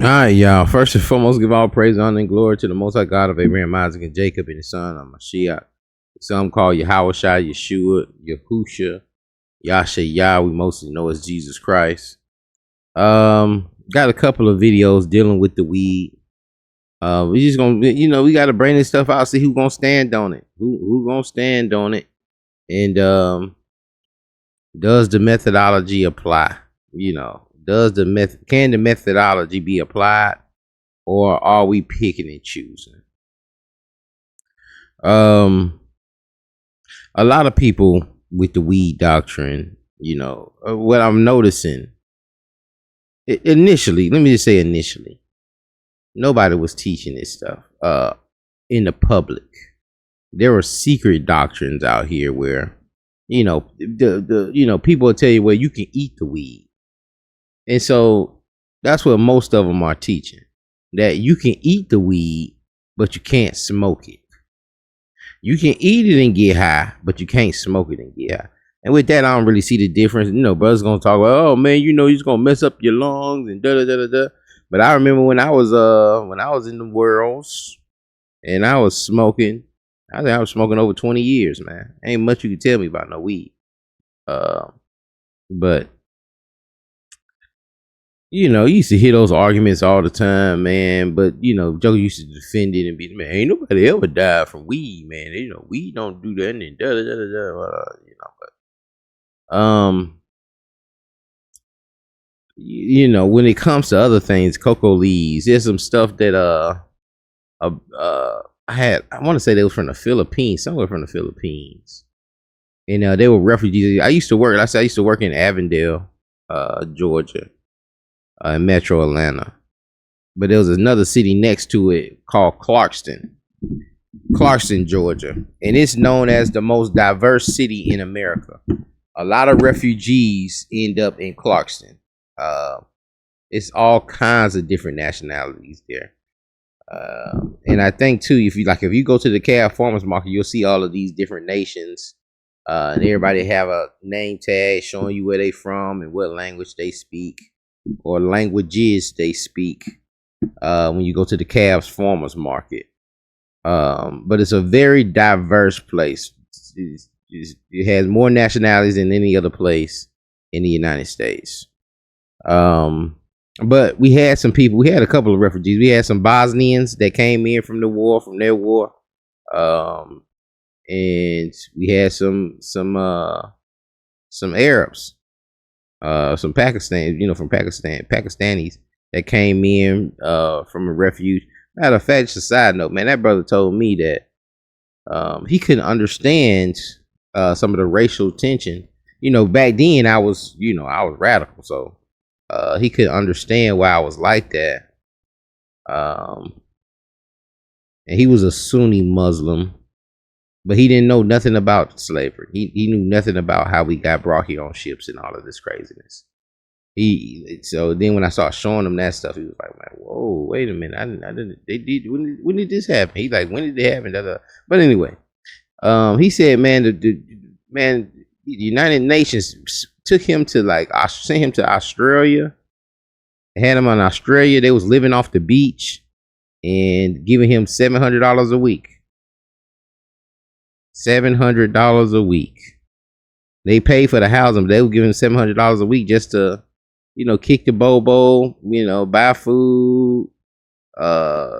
All right, y'all. First and foremost, give all praise, honor, and glory to the Most High God of Abraham, Isaac, and Jacob, and his son of Mashiach. Some call Yahushua, Yeshua, Yahusha, Yah. We mostly know as Jesus Christ. Got a couple of videos dealing with the weed. We just gonna, we got to bring this stuff out, see who gonna stand on it, who gonna stand on it, and does the methodology apply? Can the methodology be applied, or are we picking and choosing? A lot of people with the weed doctrine, what I'm noticing initially, let me just say initially, nobody was teaching this stuff in the public. There were secret doctrines out here where, people will tell you, well, you can eat the weed. And so that's what most of them are teaching, that you can eat the weed, but you can't smoke it. You can eat it and get high, but you can't smoke it and get high. And with that, I don't really see the difference. Brothers gonna talk about, oh man, you're just gonna mess up your lungs and da da da da da. But I remember when I was in the worlds and I was smoking. I think I was smoking over 20 years, man. Ain't much you can tell me about no weed. But you used to hear those arguments all the time, man. But Joe used to defend it and be, man, ain't nobody ever died from weed, man. Weed don't do that, and da da da da. But when it comes to other things, cocoa leaves, there's some stuff that I want to say they was from the Philippines, somewhere from the Philippines, and they were refugees. I used to work in Avondale, Georgia. In Metro Atlanta, but there was another city next to it called Clarkston, Georgia, and it's known as the most diverse city in America. A lot of refugees end up in Clarkston. It's all kinds of different nationalities there, and I think too, if you go to the Cab Farmers Market, you'll see all of these different nations, and everybody have a name tag showing you where they from and what language they speak, or languages they speak, when you go to the Cavs Farmers Market. But it's a very diverse place. It has more nationalities than any other place in the United States. But we had a couple of refugees. We had some Bosnians that came in from their war. And we had some Arabs. Some Pakistanis that came in from a refuge. Matter of fact, just a side note, man, that brother told me that he couldn't understand some of the racial tension. Back then I was radical, so he couldn't understand why I was like that. And he was a Sunni Muslim, but he didn't know nothing about slavery. He knew nothing about how we got brought here on ships and all of this craziness. So then when I started showing him that stuff, he was like, man, whoa, wait a minute. I didn't, they did, when did this happen? He's like, when did it happen? But anyway, he said, man, the United Nations took him to sent him to Australia. They had him in Australia. They was living off the beach and giving him $700 a week. $700 a week. They paid for the housing, but they were giving $700 a week just to, kick the bobo, buy food,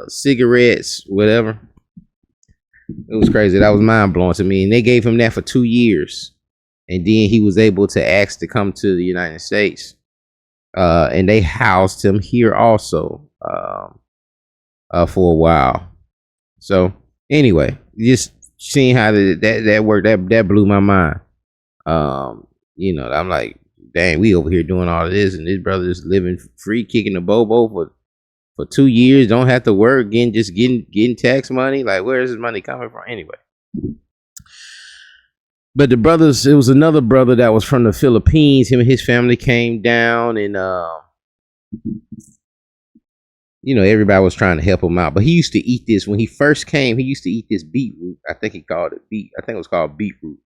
cigarettes, whatever. It was crazy. That was mind blowing to me. And they gave him that for 2 years, and then he was able to ask to come to the United States. And they housed him here also for a while. So anyway, just seeing how that worked, that blew my mind. I'm like, dang, we over here doing all of this, and this brother is living free, kicking the bobo for 2 years, don't have to work, getting tax money. Like, where is his money coming from anyway? But it was another brother that was from the Philippines. Him and his family came down, and everybody was trying to help him out. But he used to eat this when he first came. He used to eat this beetroot. I think it was called beetroot.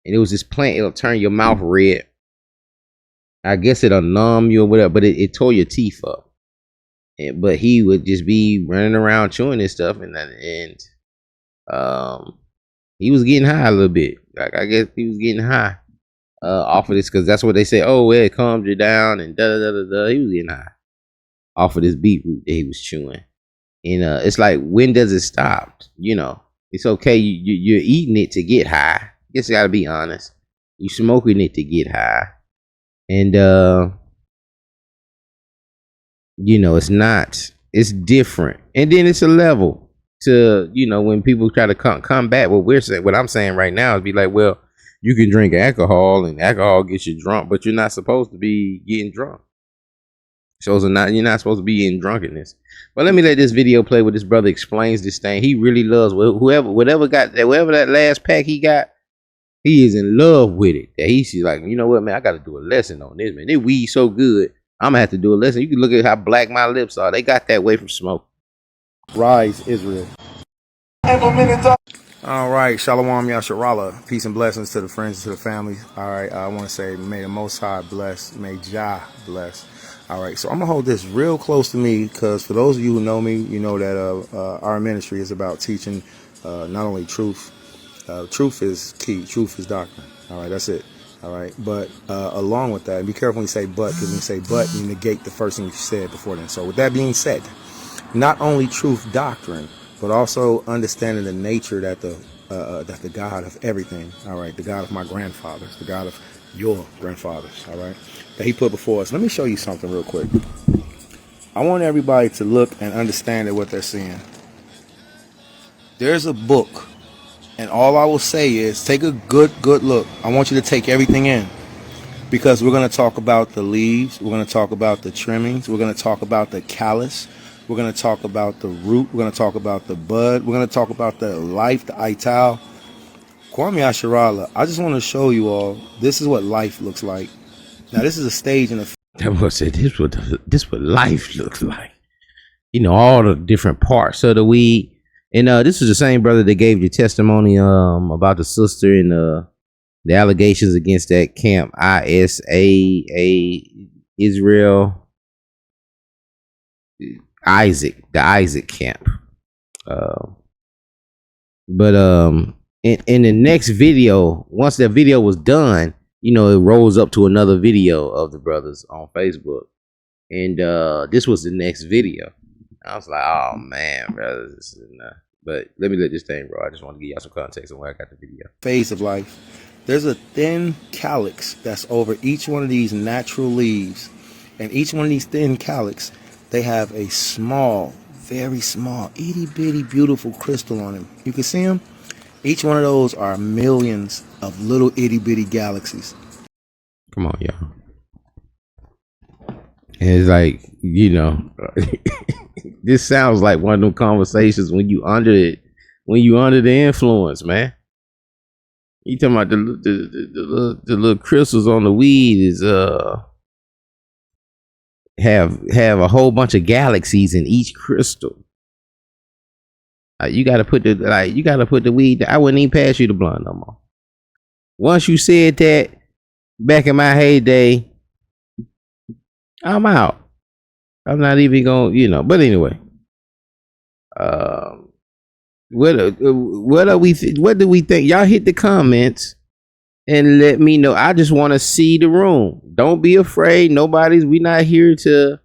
And it was this plant. It'll turn your mouth red. I guess it'll numb you or whatever. But it tore your teeth up. but he would just be running around chewing this stuff, and he was getting high a little bit. Like, I guess he was getting high off of this, because that's what they say. Oh, well, it calms you down and da da da da da. He was getting high off of this beetroot that he was chewing, and it's like, when does it stop? You know, it's okay. You're eating it to get high. Just gotta be honest. You smoking it to get high, and you know, it's not. It's different, and then it's a level to, you know, when people try to combat what we're saying. What I'm saying right now is be like, well, you can drink alcohol, and alcohol gets you drunk, but you're not supposed to be getting drunk. Shows are not, you're not supposed to be in drunkenness. But let me let this video play where this brother explains this thing. He really loves whatever that last pack he got. He is in love with it. That he's like, you know what, man, I got to do a lesson on this, man. This weed so good, I'm gonna have to do a lesson. You can look at how black my lips are. They got that way from smoke. Rise, Israel. All right, Shalom Yasharala. Peace and blessings to the friends and to the family. All right, I want to say, may the Most High bless, may Jah bless. All right, so I'm gonna hold this real close to me, because for those of you who know me, you know that our ministry is about teaching not only truth. Truth is key. Truth is doctrine. All right, that's it. All right, but along with that, and be careful when you say but, because when you say but, you negate the first thing you said before then. So with that being said, not only truth doctrine, but also understanding the nature that the God of everything, all right, the God of my grandfathers, the God of your grandfathers, all right, that he put before us. Let me show you something real quick. I want everybody to look and understand what they're seeing. There's a book, and all I will say is take a good look. I want you to take everything in, because we're going to talk about the leaves, we're going to talk about the trimmings, we're going to talk about the callus, we're going to talk about the root, we're going to talk about the bud, we're going to talk about the life, the ital. Kwame Asharala, I just want to show you all, this is what life looks like. Now, this is a stage in the... That was it. This what life looks like. You know, all the different parts of the weed. And this is the same brother that gave you testimony about the sister and the allegations against that camp, ISA Israel Isaac, the Isaac camp. But in the next video, once that video was done, you know, it rolls up to another video of the brothers on Facebook, and this was the next video. I was like, oh man, brother, this is enough. But let me let this thing roll. I just want to give y'all some context on where I got the video. Phase of life. There's a thin calyx that's over each one of these natural leaves, and each one of these thin calyx, they have a small, very small, itty bitty, beautiful crystal on them. You can see them. Each one of those are millions of little itty bitty galaxies. Come on, y'all. And it's like, you know, this sounds like one of them conversations when you under the influence, man. You talking about the little crystals on the weed is have a whole bunch of galaxies in each crystal. You gotta put the weed. I wouldn't even pass you the blunt no more. Once you said that, back in my heyday, I'm out. I'm not even gonna, you know. But anyway, what do we think? Y'all hit the comments and let me know. I just want to see the room. Don't be afraid. We not here to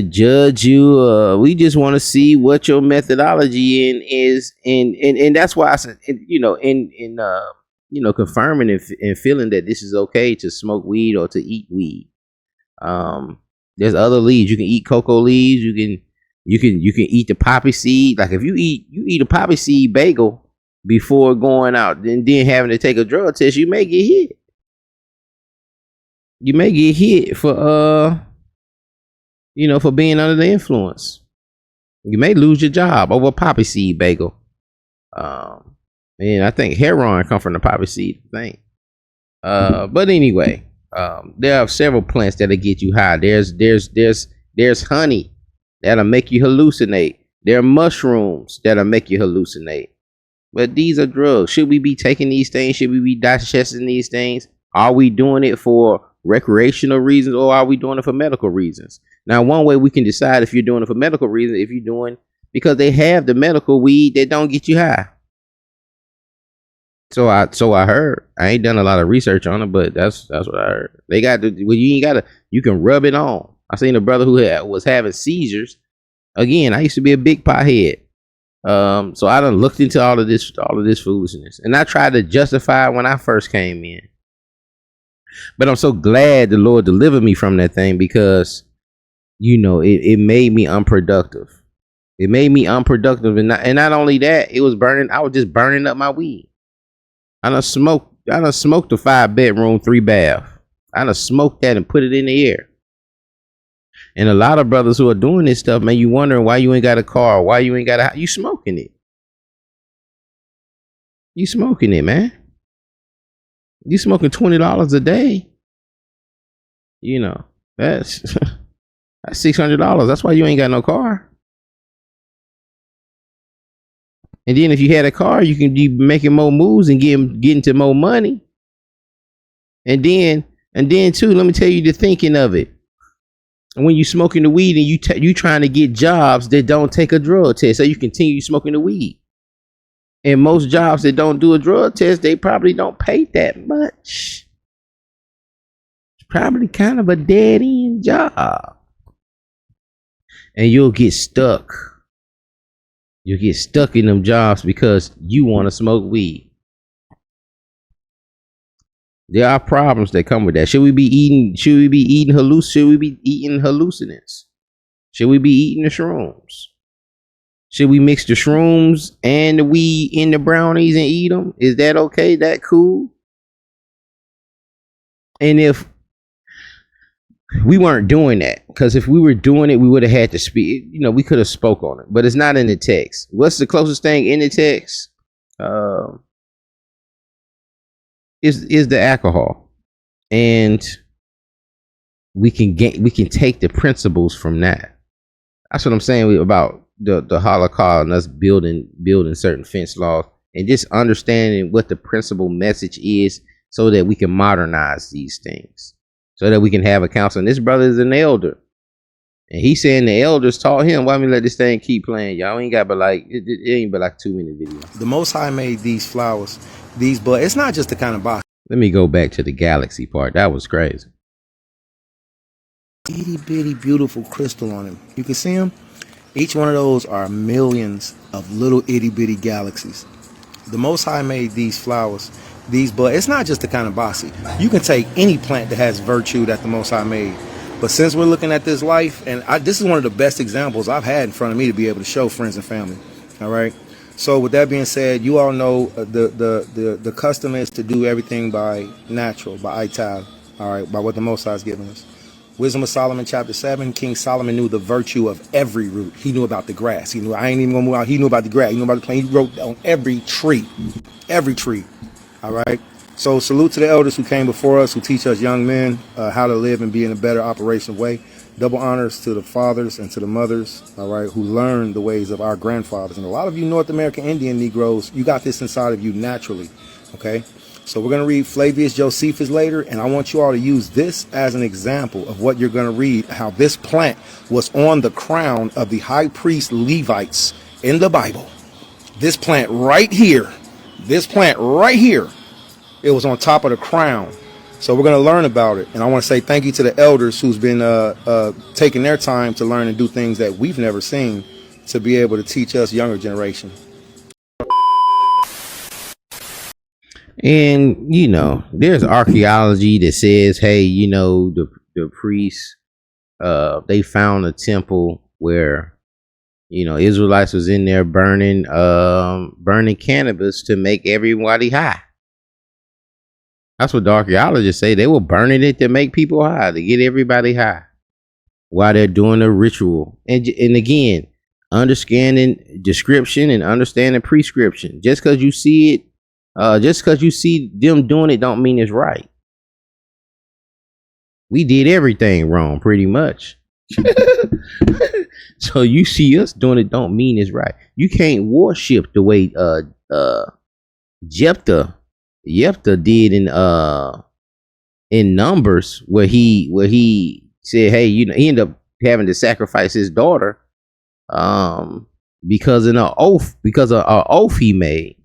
judge you. We just want to see what your methodology is, and that's why I said, you know, you know, confirming and feeling that this is okay to smoke weed or to eat weed. There's other leaves. You can eat cocoa leaves. You can eat the poppy seed. Like if you eat a poppy seed bagel before going out and then having to take a drug test, you may get hit. You may get hit for you know, for being under the influence. You may lose your job over a poppy seed bagel. And I think heroin come from the poppy seed thing. But anyway, there are several plants that'll get you high. There's honey that'll make you hallucinate. There are mushrooms that'll make you hallucinate. But these are drugs. Should we be taking these things? Should we be digesting these things? Are we doing it for recreational reasons, or are we doing it for medical reasons? Now, one way we can decide if you're doing it for medical reasons, if you're doing because they have the medical weed that don't get you high. So I heard. I ain't done a lot of research on it, but that's what I heard. They got you can rub it on. I seen a brother who was having seizures. Again, I used to be a big pothead. So I done looked into all of this foolishness, and I tried to justify it when I first came in. But I'm so glad the Lord delivered me from that thing, because, it made me unproductive. It made me unproductive, and not only that, it was burning. I was just burning up my weed. I done smoked a 5-bedroom, 3-bath. I done smoked that and put it in the air. And a lot of brothers who are doing this stuff, man, you wondering why you ain't got a car, why you ain't got a house. You smoking it. You smoking it, man. You smoking $20 a day. That's that's $600. That's why you ain't got no car. And then if you had a car, you can be making more moves and getting to more money. And then too, let me tell you the thinking of it. When you smoking the weed and you trying to get jobs that don't take a drug test, so you continue smoking the weed. And most jobs that don't do a drug test, they probably don't pay that much. It's probably kind of a dead end job. And you'll get stuck. You'll get stuck in them jobs because you want to smoke weed. There are problems that come with that. Should we be eating hallucinants? Should we be eating the shrooms? Should we mix the shrooms and the weed in the brownies and eat them? Is that okay? That cool? And if we weren't doing that, because if we were doing it, we would have had to speak. We could have spoke on it, but it's not in the text. What's the closest thing in the text? Is the alcohol, and we can take the principles from that. That's what I'm saying about the Holocaust and us building certain fence laws, and just understanding what the principal message is, so that we can modernize these things, so that we can have a council. And this brother is an elder, and he's saying the elders taught him, why me let this thing keep playing? Y'all ain't got it ain't but like 2 minute videos. The Most High made these flowers, these buds. It's not just the kind of box. Let me go back to the galaxy part. That was crazy. Itty bitty beautiful crystal on them. You can see them. Each one of those are millions of little itty bitty galaxies. The Most High made these flowers, these buds. It's not just the kind of bossy. You can take any plant that has virtue that the Most High made. But since we're looking at this life, and this is one of the best examples I've had in front of me to be able to show friends and family. All right. So with that being said, you all know the custom is to do everything by natural, by ital, all right, by what the Most High has given us. Wisdom of Solomon, chapter 7, King Solomon knew the virtue of every root. He knew about the grass. He knew, I ain't even going to move out. He knew about the grass. He knew about the plant. He wrote on every tree, all right. So salute to the elders who came before us, who teach us young men how to live and be in a better operational way. Double honors to the fathers and to the mothers, all right, who learned the ways of our grandfathers. And a lot of you North American Indian Negroes, you got this inside of you naturally, okay? So we're going to read Flavius Josephus later, and I want you all to use this as an example of what you're going to read, how this plant was on the crown of the high priest Levites in the Bible. This plant right here, it was on top of the crown. So we're going to learn about it. And I want to say thank you to the elders who's been taking their time to learn and do things that we've never seen, to be able to teach us younger generation. And, there's archaeology that says, hey, the priests, they found a temple where, Israelites was in there burning cannabis to make everybody high. That's what the archaeologists say. They were burning it to make people high, to get everybody high while they're doing a ritual. And again, understanding description and understanding prescription. Just because you see it, just because you see them doing it, don't mean it's right. We did everything wrong, pretty much. So you see us doing it, don't mean it's right. You can't worship the way Jephthah did in in Numbers where he said, hey, you know, he ended up having to sacrifice his daughter because of an oath he made,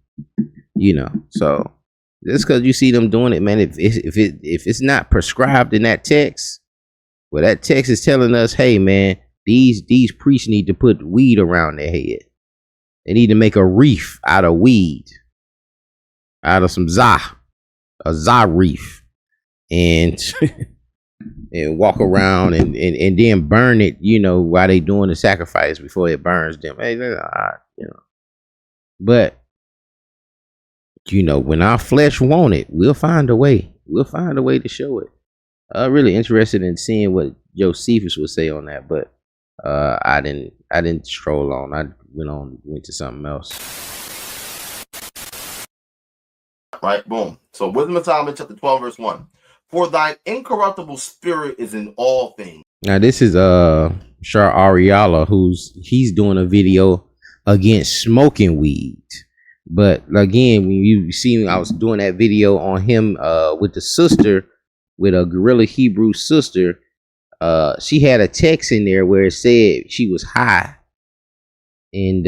you know. So just because you see them doing it, man, if it's not prescribed in that text, well, that text is telling us, hey, man, these priests need to put weed around their head. They need to make a wreath out of weed, out of some a wreath, and and walk around and then burn it, you know, while they doing the sacrifice before it burns them. Hey, you know. But you know, when our flesh want it, we'll find a way. We'll find a way to show it. Really interested in seeing what Josephus would say on that, but I didn't stroll on. I went to something else. Right, boom. So Wisdom of Solomon, chapter 12, verse 1. For thine incorruptible spirit is in all things. Now this is Shar Ariala, he's doing a video against smoking weed. But again, when you see, I was doing that video on him with the sister, with a Gorilla Hebrew sister. She had a text in there where it said she was high, and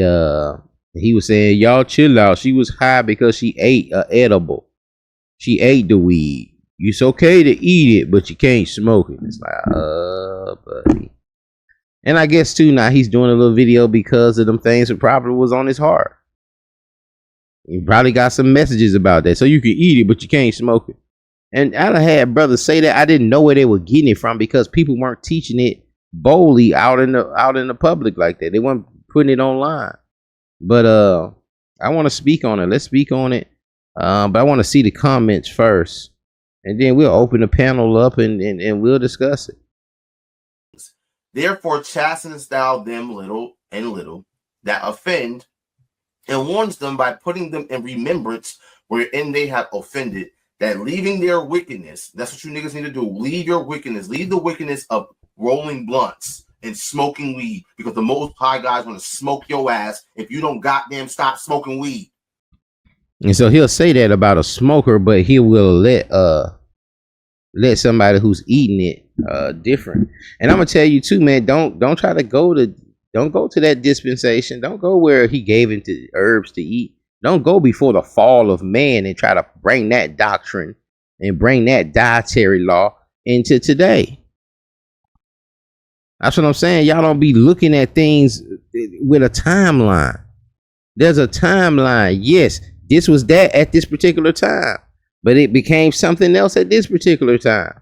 he was saying, y'all chill out. She was high because she ate a edible. She ate the weed. It's okay to eat it, but you can't smoke it. It's like, buddy. And I guess too, now he's doing a little video because of them things that probably was on his heart. He probably got some messages about that. So you can eat it, but you can't smoke it. And I done had brothers say that. I didn't know where they were getting it from because people weren't teaching it boldly out in the public like that. They weren't putting it online. But I want to speak on it. Let's speak on it. But I want to see the comments first. And then we'll open the panel up and we'll discuss it. Therefore chastenest thou them little and little that offend, and warns them by putting them in remembrance wherein they have offended, that leaving their wickedness, that's what you niggas need to do. Leave your wickedness. Leave the wickedness of rolling blunts and smoking weed, because the Most High God's going to smoke your ass if you don't goddamn stop smoking weed. And so he'll say that about a smoker, but he will let somebody who's eating it different. And I'm gonna tell you too, man, don't try to go to that dispensation. Don't go where he gave into herbs to eat. Don't go before the fall of man and try to bring that doctrine and bring that dietary law into today. That's what I'm saying. Y'all don't be looking at things with a timeline. There's a timeline. Yes, this was that at this particular time, but it became something else at this particular time.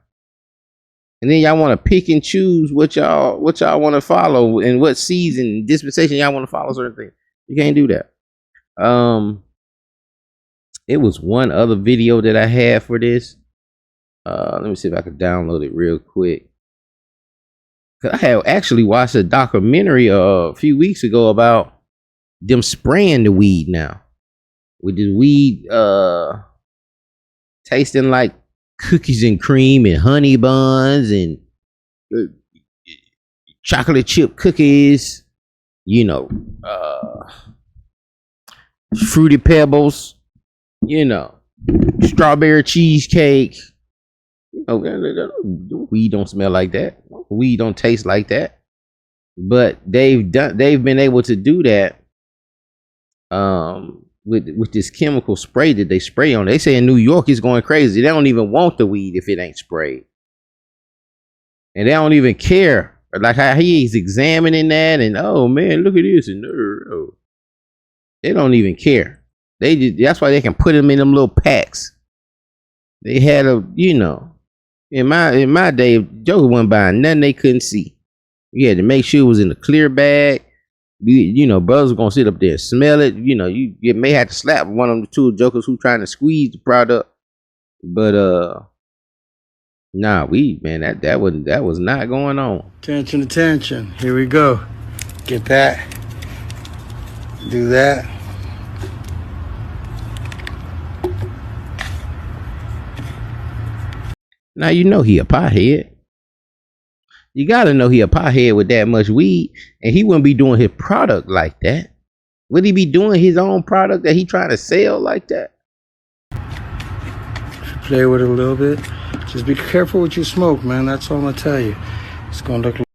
And then y'all want to pick and choose what y'all want to follow and what season, dispensation y'all want to follow certain things. You can't do that. It was one other video that I had for this. Let me see if I can download it real quick. Cause I had actually watched a documentary a few weeks ago about them spraying the weed now. With this weed tasting like cookies and cream and honey buns and chocolate chip cookies, you know, fruity pebbles, you know, strawberry cheesecake. You know, weed don't smell like that. Weed don't taste like that. But they've been able to do that with this chemical spray that they spray on. They say in New York it's going crazy. They don't even want the weed if it ain't sprayed. And they don't even care. Like how he's examining that and, oh man, look at this. And they don't even care. That's why they can put them in them little packs. They had in my day, Joker wasn't buying nothing they couldn't see. You had to make sure it was in a clear bag. You know, brothers are gonna sit up there and smell it. You know, you may have to slap one of the two jokers who trying to squeeze the product. But nah, that was not going on. Attention. Here we go. Get that. Do that. Now you know he a pothead. You gotta know he a pothead with that much weed, and he wouldn't be doing his product like that. Would he be doing his own product that he trying to sell like that? play with it a little bit. Just be careful what you smoke, man. That's all I'm gonna tell you. It's gonna look like.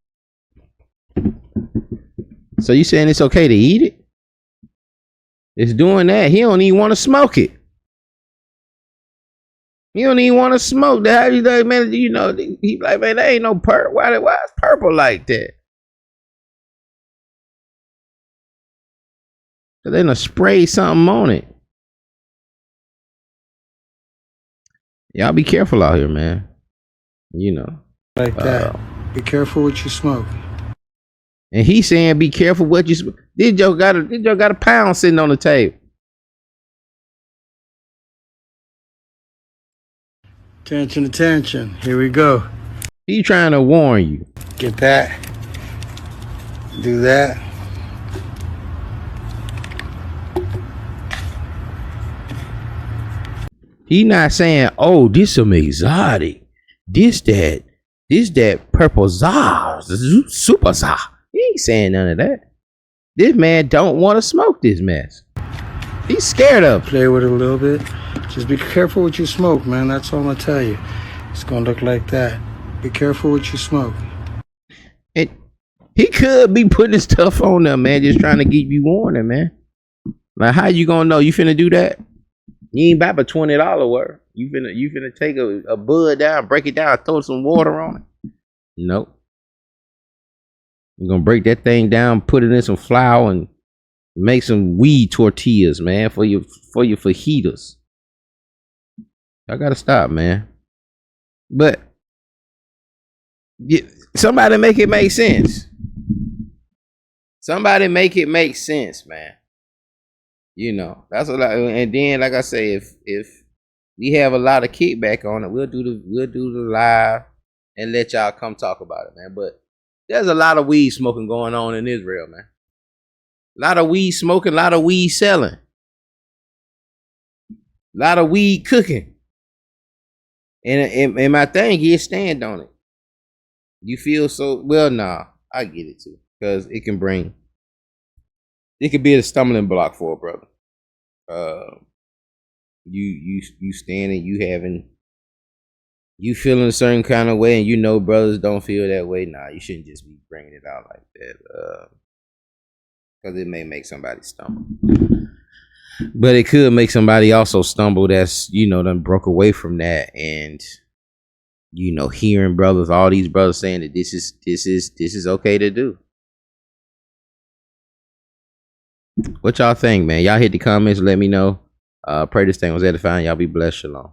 So you saying it's okay to eat it? It's doing that. He don't even want to smoke it. He don't even want to smoke that. How you like, man? You know, he like, man, that ain't no purple. Why it's purple like that? Cause they done spray something on it. Y'all be careful out here, man. You know. Like that. Be careful what you smoke. And he saying, "Be careful what you smoke." This Joe got a pound sitting on the table. Attention, attention. Here we go. He trying to warn you. Get that. Do that. He not saying, "Oh, this some exotic. This that purple czar, super czar." He ain't saying none of that. This man don't want to smoke this mess. He's scared of it. Play with it a little bit. Just be careful what you smoke, man. That's all I'm gonna tell you. It's gonna look like that. Be careful what you smoke. And he could be putting his stuff on there, man, just trying to give you warning, man. Like, how you gonna know? You finna do that? You ain't about $20 worth. You finna take a bud down, break it down, throw some water on it. Nope. You're gonna break that thing down, put it in some flour, and make some weed tortillas, man, for your fajitas. I gotta stop, man. But somebody make it make sense. Somebody make it make sense, man. You know, that's what and then like I say, if we have a lot of kickback on it, we'll do the live and let y'all come talk about it, man. But there's a lot of weed smoking going on in Israel, man. A lot of weed smoking, a lot of weed selling, a lot of weed cooking. And my thing is stand on it. You feel so well, nah, I get it too. Because it could be a stumbling block for a brother. You standing, you feeling a certain kind of way, and you know brothers don't feel that way. Nah, you shouldn't just be bringing it out like that. Because it may make somebody stumble. But it could make somebody also stumble that's, done broke away from that, and hearing all these brothers saying that this is okay to do. What y'all think, man? Y'all hit the comments, let me know. Pray this thing was edifying. Y'all be blessed. Shalom.